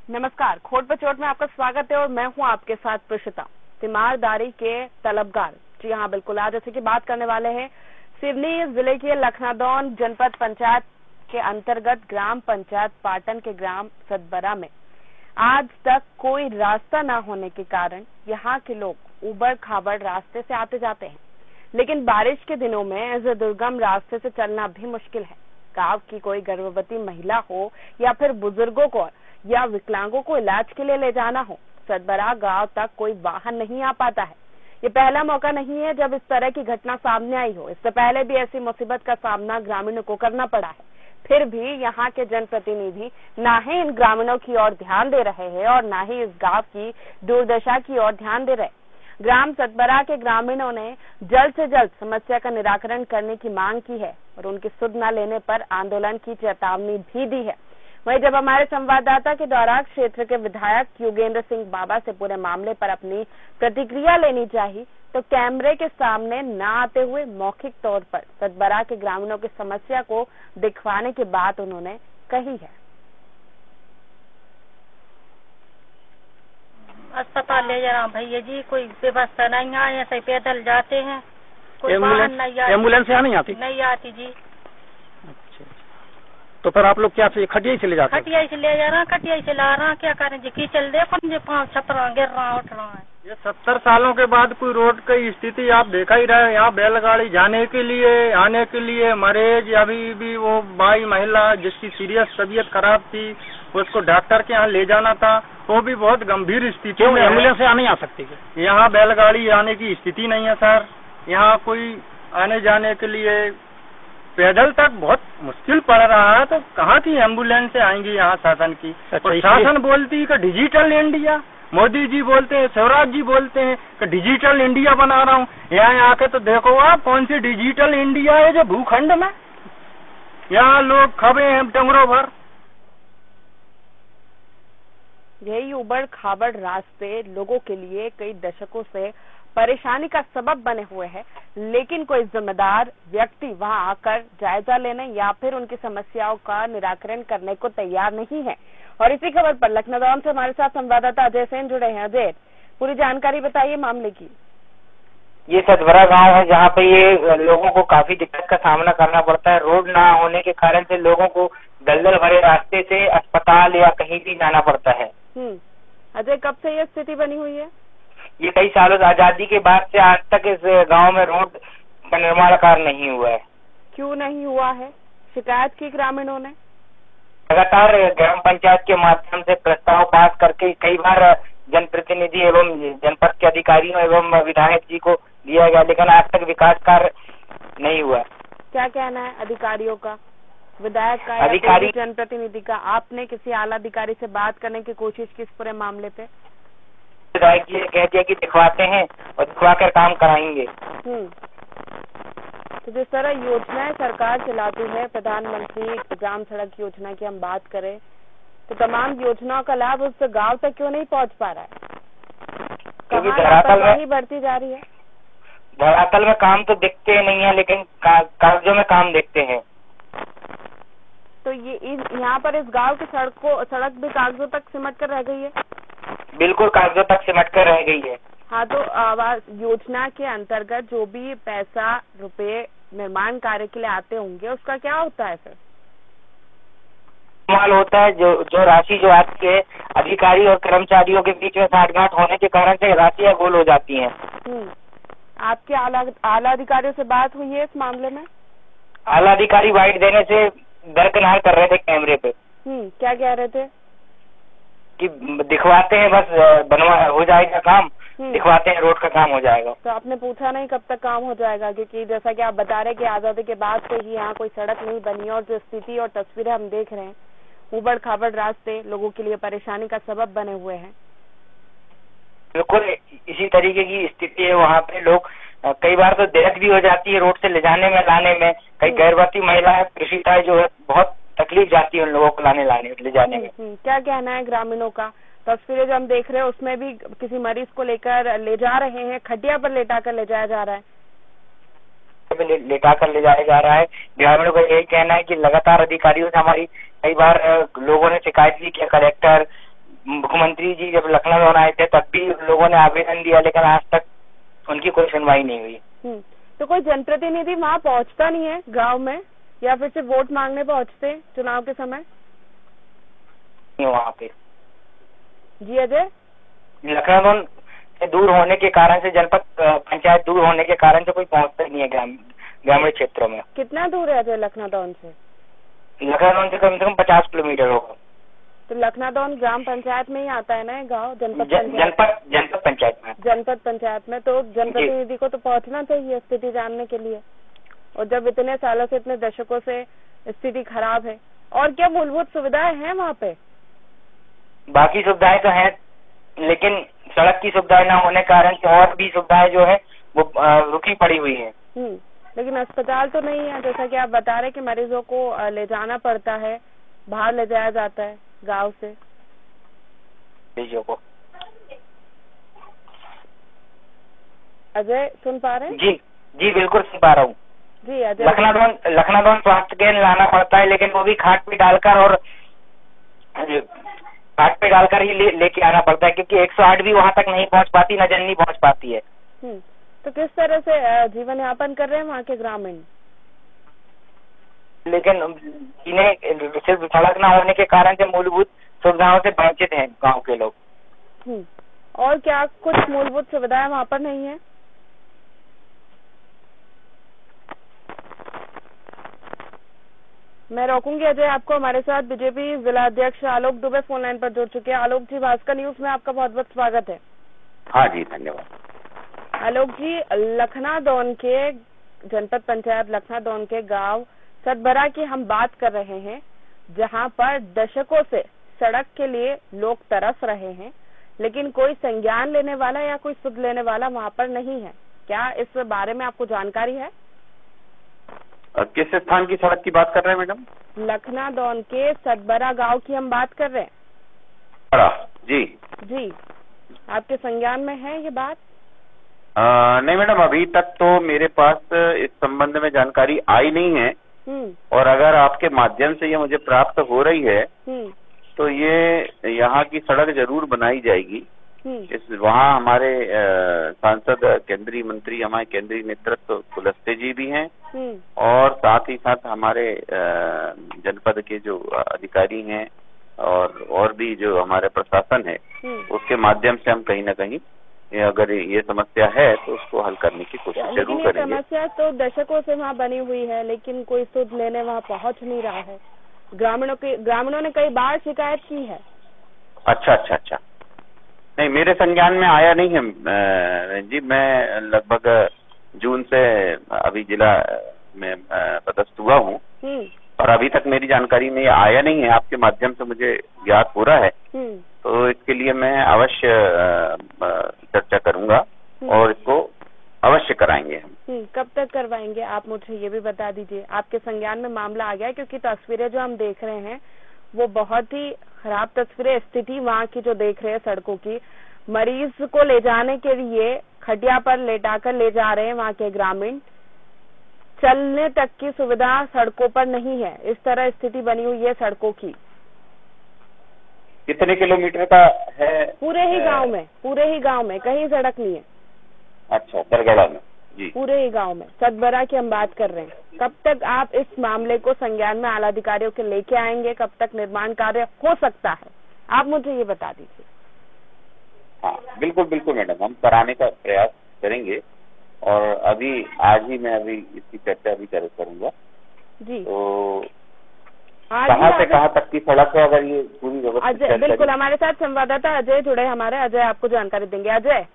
नमस्कार, खोट पर चोट में आपका स्वागत है और मैं हूं आपके साथ प्रीशिता। तीमारदारी के तलबगार, जी हाँ बिल्कुल, आज जैसे की बात करने वाले हैं सिवनी जिले के लखनादौन जनपद पंचायत के अंतर्गत ग्राम पंचायत पाटन के ग्राम सतबरा में आज तक कोई रास्ता न होने के कारण यहाँ के लोग उबड़ खाबड़ रास्ते से आते जाते हैं, लेकिन बारिश के दिनों में ऐसे दुर्गम रास्ते से चलना भी मुश्किल है। गांव की कोई गर्भवती महिला हो या फिर बुजुर्गों को या विकलांगों को इलाज के लिए ले जाना हो, सतबरा गांव तक कोई वाहन नहीं आ पाता है। ये पहला मौका नहीं है जब इस तरह की घटना सामने आई हो। इससे पहले भी ऐसी मुसीबत का सामना ग्रामीणों को करना पड़ा है। फिर भी यहाँ के जनप्रतिनिधि ना ही इन ग्रामीणों की ओर ध्यान दे रहे हैं और ना ही इस गांव की दुर्दशा की ओर ध्यान दे रहे। ग्राम सतबरा के ग्रामीणों ने जल्द से जल्द समस्या का निराकरण करने की मांग की है और उनकी सुध न लेने पर आंदोलन की चेतावनी भी दी है। वहीं जब हमारे संवाददाता के द्वारा क्षेत्र के विधायक योगेंद्र सिंह बाबा से पूरे मामले पर अपनी प्रतिक्रिया लेनी चाहिए तो कैमरे के सामने न आते हुए मौखिक तौर पर सतबरा के ग्रामीणों की समस्या को दिखवाने की बात उन्होंने कही है। अस्पताल ले जा रहा हूँ भैया जी, कोई व्यवस्था नहीं है, ऐसे पैदल जाते हैं, कोई वाहन नहीं आती। एम्बुलेंस यहाँ नहीं आती? नहीं आती जी। अच्छा, तो फिर आप लोग क्या खटिया से ले जाते हैं? खटिया से ले जा रहा, खटिया से ला रहा, क्या करें जी, कीचड़ देखो मुझे पाँव छप रहा, गिर रहा, उठ रहा है। ये 70 सालों के बाद कोई रोड की स्थिति आप देखा ही रहे। यहाँ बैलगाड़ी जाने के लिए आने के लिए मरीज अभी भी वो बाई महिला जिसकी सीरियस तबीयत खराब थी उसको डॉक्टर के यहाँ ले जाना था, वो भी बहुत गंभीर स्थिति में। एम्बुलेंस यहाँ नहीं आ सकती? यहाँ बैलगाड़ी आने की स्थिति नहीं है सर। यहाँ कोई आने जाने के लिए पैदल तक बहुत मुश्किल पड़ रहा है, तो कहाँ की एम्बुलेंस आएंगी यहाँ शासन की? और शासन बोलती है कि डिजिटल इंडिया, मोदी जी बोलते हैं, शिवराज जी बोलते हैं कि डिजिटल इंडिया बना रहा हूँ। यहाँ आके तो देखो आप कौन सी डिजिटल इंडिया है जो भूखंड में यहाँ लोग खबे हैं टंगरों भर। यही उबड़ खाबड़ रास्ते लोगों के लिए कई दशकों से परेशानी का सबब बने हुए हैं, लेकिन कोई जिम्मेदार व्यक्ति वहां आकर जायजा लेने या फिर उनकी समस्याओं का निराकरण करने को तैयार नहीं है। और इसी खबर पर लखनदौन से हमारे साथ संवाददाता अजय सेन जुड़े हैं। अजय, पूरी जानकारी बताइए मामले की। ये सतबरा गांव है जहाँ पे ये लोगों को काफी दिक्कत का सामना करना पड़ता है। रोड ना होने के कारण से लोगों को दलदल भरे रास्ते से अस्पताल या कहीं भी जाना पड़ता है। अजय, कब से ये स्थिति बनी हुई है? ये कई सालों आजादी के बाद से आज तक इस गांव में रोड का निर्माण कार्य नहीं हुआ है। क्यों नहीं हुआ है? शिकायत की ग्रामीणों ने लगातार ग्राम पंचायत के माध्यम से प्रस्ताव पास करके कई बार जनप्रतिनिधि एवं जनपद के अधिकारियों एवं विधायक जी को दिया गया, लेकिन आज तक विकास कार्य नहीं हुआ। क्या कहना है अधिकारियों का, विधायक का, अधिकारी जनप्रतिनिधि का? आपने किसी आला अधिकारी से बात करने की कोशिश की इस पूरे मामले पे? विधायक जी ने कह दिया कि दिखवाते हैं और दिखवाकर काम कराएंगे। तो जिस तरह योजनाएं सरकार चलाती है, प्रधानमंत्री ग्राम सड़क योजना की हम बात करें तो तमाम योजनाओं का लाभ उस गांव तक क्यों नहीं पहुंच पा रहा है? क्योंकि धरातल में बढ़ती जा रही है। धरातल में काम तो दिखते नहीं है, लेकिन कागजों में काम दिखते हैं। तो ये यहाँ पर इस गांव की सड़क भी कागजों तक सिमट कर रह गई है? बिल्कुल कागजों तक सिमट कर रह गई है। हाँ, तो आवास योजना के अंतर्गत जो भी पैसा रुपए निर्माण कार्य के लिए आते होंगे उसका क्या होता है सर? इस्तेमाल होता है जो राशि जो आती है अधिकारी और कर्मचारियों के बीच में साठगांठ होने के कारण से राशियां गोल हो जाती हैं। आपके आला अधिकारियों से बात हुई है इस मामले में? आला अधिकारी वाइट देने से दरकिनार कर रहे थे कैमरे पे। क्या कह रहे थे? कि दिखवाते हैं, बस बनवा हो जाएगा काम, दिखवाते हैं रोड का काम हो जाएगा। तो आपने पूछा नहीं कब तक काम हो जाएगा? क्योंकि जैसा कि आप बता रहे कि आजादी के बाद से ही यहाँ कोई सड़क नहीं बनी और जो स्थिति और तस्वीरें हम देख रहे हैं, उबड़ खाबड़ रास्ते लोगों के लिए परेशानी का सबब बने हुए हैं। बिल्कुल इसी तरीके की स्थिति है। वहाँ पे लोग कई बार तो डेथ भी हो जाती है रोड से ले जाने में लाने में। कई गर्भवती महिलाएं पीड़िताएं जो है बहुत तकलीफ जाती है उन लोगों को ले जाने में। क्या कहना है ग्रामीणों का? तस्वीरें जो हम देख रहे हैं उसमें भी किसी मरीज को लेकर ले जा रहे हैं, खटिया पर लेटा कर ले जाया जा रहा है। लेटा कर ले जाया जा रहा है। ग्रामीणों का यही कहना है कि लगातार अधिकारियों से हमारी कई बार लोगों ने शिकायत भी किया, कलेक्टर मुख्यमंत्री जी जब लखनऊ आए थे तब भी लोगों ने आवेदन दिया, लेकिन आज तक उनकी कोई सुनवाई नहीं हुई। तो कोई जनप्रतिनिधि वहाँ पहुँचता नहीं है गांव में, या फिर सिर्फ वोट मांगने पहुँचते चुनाव के समय? वहाँ पे जी अजय, लखनऊ से दूर होने के कारण से, जनपद पंचायत दूर होने के कारण से कोई पहुँचता नहीं है ग्रामीण क्षेत्रों में। कितना दूर है अजय लखनऊ से? लखनऊ से कम 50 किलोमीटर होगा। तो लखनऊ ग्राम पंचायत में ही आता है ना गाँव? जनपद पंचायत में। जनपद पंचायत में तो जनप्रतिनिधि को तो पहुँचना चाहिए स्थिति जानने के लिए, और जब इतने सालों से, इतने दशकों से स्थिति खराब है। और क्या मूलभूत सुविधाएं हैं वहाँ पे? बाकी सुविधाएं तो हैं, लेकिन सड़क की सुविधाएं न होने के कारण से और भी सुविधाएं जो है वो रुकी पड़ी हुई है। लेकिन अस्पताल तो नहीं है, जैसा कि आप बता रहे कि मरीजों को ले जाना पड़ता है, बाहर ले जाया जाता है गांव से मरीजों को। अजय सुन पा रहे हैं? जी बिल्कुल सुन पा रहा हूँ जी अजय। लखनऊ स्वास्थ्य केंद्र लाना पड़ता है, लेकिन वो भी खाट पे डालकर और खाट पे डालकर ही लेके आना पड़ता है, क्योंकि 108 भी वहाँ तक नहीं पहुँच पाती, न जननी पहुँच पाती है। तो किस तरह से जीवन यापन कर रहे हैं वहाँ के ग्रामीण? लेकिन इन्हें सिर्फ सड़क न होने के कारण से मूलभूत सुविधाओं से वंचित हैं गांव के लोग। और क्या कुछ मूलभूत सुविधाएं वहाँ पर नहीं है? मैं रोकूंगी अजय आपको। हमारे साथ बीजेपी जिला अध्यक्ष आलोक दुबे फोन लाइन पर जुड़ चुके हैं। आलोक जी, भास्कर न्यूज में आपका बहुत बहुत स्वागत है। हाँ जी, धन्यवाद। आलोक जी, लखनादौन के जनपद पंचायत लखनादौन के गांव सतबरा की हम बात कर रहे हैं, जहां पर दशकों से सड़क के लिए लोग तरस रहे हैं, लेकिन कोई संज्ञान लेने वाला या कोई सुध लेने वाला वहां पर नहीं है। क्या इस बारे में आपको जानकारी है? किस स्थान की सड़क की बात कर रहे हैं मैडम? लखनादौन के सतबरा गांव की हम बात कर रहे हैं। जी, आपके संज्ञान में है ये बात? नहीं मैडम, अभी तक तो मेरे पास इस संबंध में जानकारी आई नहीं है, और अगर आपके माध्यम से ये मुझे प्राप्त हो रही है तो ये यहाँ की सड़क जरूर बनाई जाएगी। वहाँ हमारे सांसद, केंद्रीय मंत्री, हमारे केंद्रीय नेतृत्व कुलस्ते जी भी हैं, और साथ ही साथ हमारे जनपद के जो अधिकारी हैं और भी जो हमारे प्रशासन है, उसके माध्यम से हम कहीं ना कहीं अगर ये समस्या है तो उसको हल करने की कोशिश जरूर करेंगे। समस्या तो दशकों से वहाँ बनी हुई है, लेकिन कोई सुध लेने वहाँ पहुँच नहीं रहा है। ग्रामीणों ने कई बार शिकायत की है। अच्छा। नहीं, मेरे संज्ञान में आया नहीं है जी। मैं लगभग जून से अभी जिला में पदस्थ हुआ हूँ, और अभी तक मेरी जानकारी में आया नहीं है। आपके माध्यम से मुझे ज्ञात हो रहा है, तो इसके लिए मैं अवश्य चर्चा करूंगा और इसको अवश्य कराएंगे हम। कब तक करवाएंगे आप मुझे ये भी बता दीजिए। आपके संज्ञान में मामला आ गया, क्योंकि तस्वीरें जो हम देख रहे हैं वो बहुत ही खराब तस्वीरें, स्थिति वहाँ की जो देख रहे हैं सड़कों की। मरीज को ले जाने के लिए खटिया पर लेटाकर ले जा रहे हैं वहाँ के ग्रामीण, चलने तक की सुविधा सड़कों पर नहीं है। इस तरह स्थिति बनी हुई है सड़कों की। कितने किलोमीटर का है? पूरे ही गांव में कहीं सड़क नहीं है। अच्छा, दरगड़ा में? जी, पूरे ही गांव में। सतबरा की हम बात कर रहे हैं। कब तक आप इस मामले को संज्ञान में आला अधिकारियों के लेके आएंगे? कब तक निर्माण कार्य हो सकता है, आप मुझे ये बता दीजिए। हाँ, बिल्कुल मैडम, हम कराने का प्रयास करेंगे, और अभी आज ही मैं इसकी चर्चा भी करूंगा जी। तो कहाँ से कहाँ तक की सड़क है, अगर ये पूरी व्यवस्थित? अजय, बिल्कुल, हमारे साथ संवाददाता अजय जुड़े हमारे। अजय आपको जानकारी देंगे। अजय।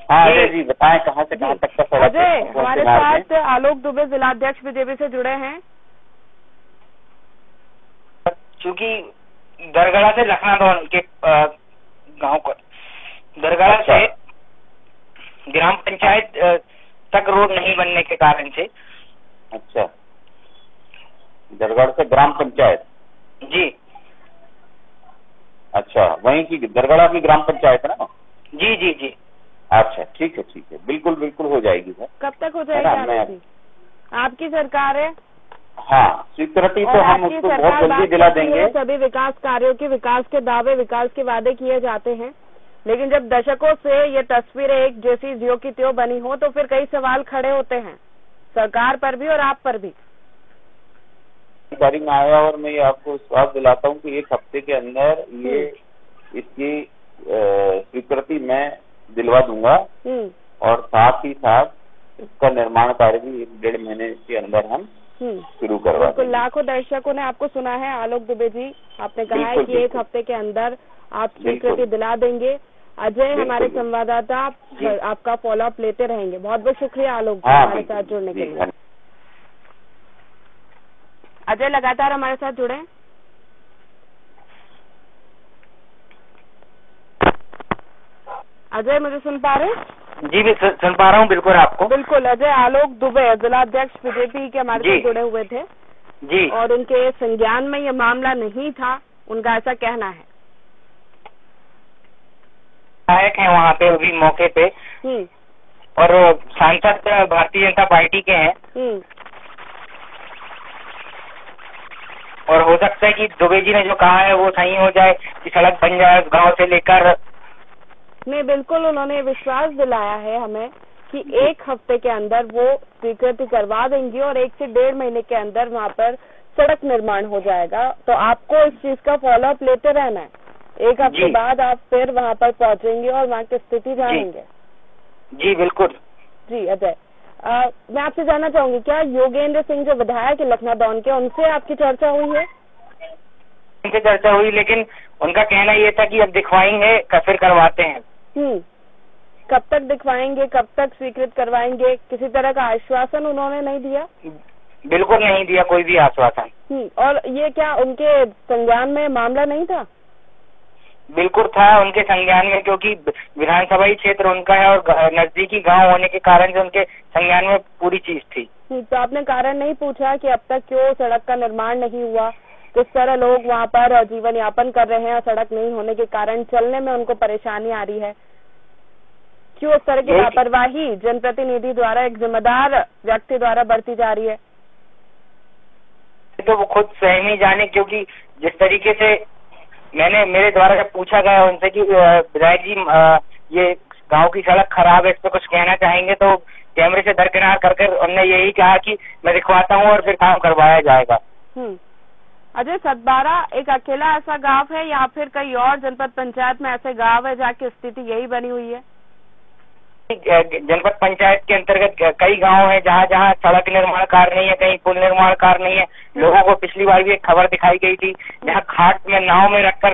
हाँ अजय जी, बताएं कहाँ से कहाँ तक का सड़क? अजय, हमारे साथ आलोक दुबे जिलाध्यक्ष बीजेपी से जुड़े हैं। चूँकि दरगड़ा से लखनादौन के गांव को, दरगड़ा से ग्राम पंचायत तक रोड नहीं बनने के कारण से। अच्छा, दरगढ़ से ग्राम पंचायत? जी। अच्छा, वहीं की दरगड़ा की ग्राम पंचायत है ना? जी। अच्छा, ठीक है, बिल्कुल हो जाएगी सर। कब तक हो जाएगी? आपकी सरकार है, हाँ, स्वीकृति तो हम उसको बहुत जल्दी दिला देंगे। सभी विकास कार्यों के विकास के दावे, विकास के वादे किए जाते हैं, लेकिन जब दशकों से ये तस्वीरें एक जैसी ज्यों की त्यों बनी हो तो फिर कई सवाल खड़े होते हैं सरकार पर भी और आप पर भी। जानकारी में आया और मैं ये आपको विश्वास दिलाता हूँ कि 1 हफ्ते के अंदर ये इसकी स्वीकृति मैं दिलवा दूंगा और साथ ही साथ इसका निर्माण कार्य भी 1-1.5 महीने के अंदर हम शुरू करवा देंगे। लाखों दर्शकों ने आपको सुना है आलोक दुबे जी, आपने कहा है कि 1 हफ्ते के अंदर आप स्वीकृति दिला देंगे। अजय हमारे संवाददाता आपका फॉलो अप लेते रहेंगे। बहुत बहुत शुक्रिया आलोक जी हमारे साथ जुड़ने के लिए। अजय लगातार हमारे साथ जुड़े। अजय मुझे सुन पा रहे हैं? जी भी सुन पा रहा हूँ बिल्कुल आपको। बिल्कुल अजय, आलोक दुबे जिलाध्यक्ष बीजेपी के हमारे साथ जुड़े हुए थे जी, और उनके संज्ञान में ये मामला नहीं था, उनका ऐसा कहना है। विधायक है वहाँ पे अभी मौके पे और सांसद भारतीय जनता पार्टी के हैं और हो सकता है कि दुबे जी ने जो कहा है वो सही हो जाए कि सड़क बन जाए गांव से लेकर। नहीं, बिल्कुल उन्होंने विश्वास दिलाया है हमें कि 1 हफ्ते के अंदर वो स्वीकृति करवा देंगी और 1 से 1.5 महीने के अंदर वहाँ पर सड़क निर्माण हो जाएगा। तो आपको इस चीज का फॉलो अप लेते रहना है। 1 हफ्ते बाद आप फिर वहाँ पर पहुँचेंगे और वहाँ की स्थिति जानेंगे। जी बिल्कुल। जी अजय, मैं आपसे जानना चाहूंगी, क्या योगेंद्र सिंह जो विधायक है लखनादौन के, उनसे आपकी चर्चा हुई है? उनसे चर्चा हुई, लेकिन उनका कहना ये था कि अब दिखवाएंगे फिर करवाते हैं। कब तक दिखवाएंगे, कब तक स्वीकृत करवाएंगे? किसी तरह का आश्वासन उन्होंने नहीं दिया? बिल्कुल नहीं दिया कोई भी आश्वासन। और ये क्या उनके संज्ञान में मामला नहीं था? बिल्कुल था उनके संज्ञान में, क्योंकि विधानसभा क्षेत्र उनका है और नजदीकी गांव होने के कारण से उनके संज्ञान में पूरी चीज थी। तो आपने कारण नहीं पूछा कि अब तक क्यों सड़क का निर्माण नहीं हुआ? किस तरह लोग वहाँ पर जीवन यापन कर रहे हैं, सड़क नहीं होने के कारण चलने में उनको परेशानी आ रही है? क्यों इस तरह की लापरवाही जनप्रतिनिधि द्वारा, एक जिम्मेदार व्यक्ति द्वारा बरती जा रही है? तो वो खुद स्वयं ही जाने, क्योंकि जिस तरीके से मेरे द्वारा जब पूछा गया उनसे कि विधायक जी ये गांव की सड़क खराब है, इस पे कुछ कहना चाहेंगे, तो कैमरे से दरकिनार करके उन्होंने यही कहा कि मैं दिखवाता हूँ और फिर काम करवाया जाएगा। अजय, सतबारा एक अकेला ऐसा गांव है या फिर कई और जनपद पंचायत में ऐसे गांव है जहाँ की स्थिति यही बनी हुई है? जनपद पंचायत के अंतर्गत कई गांव है जहाँ जहाँ सड़क निर्माण कार्य नहीं है, कहीं पुल निर्माण कार्य नहीं है। लोगों को पिछली बार भी एक खबर दिखाई गई थी जहाँ घाट में नाव में रखकर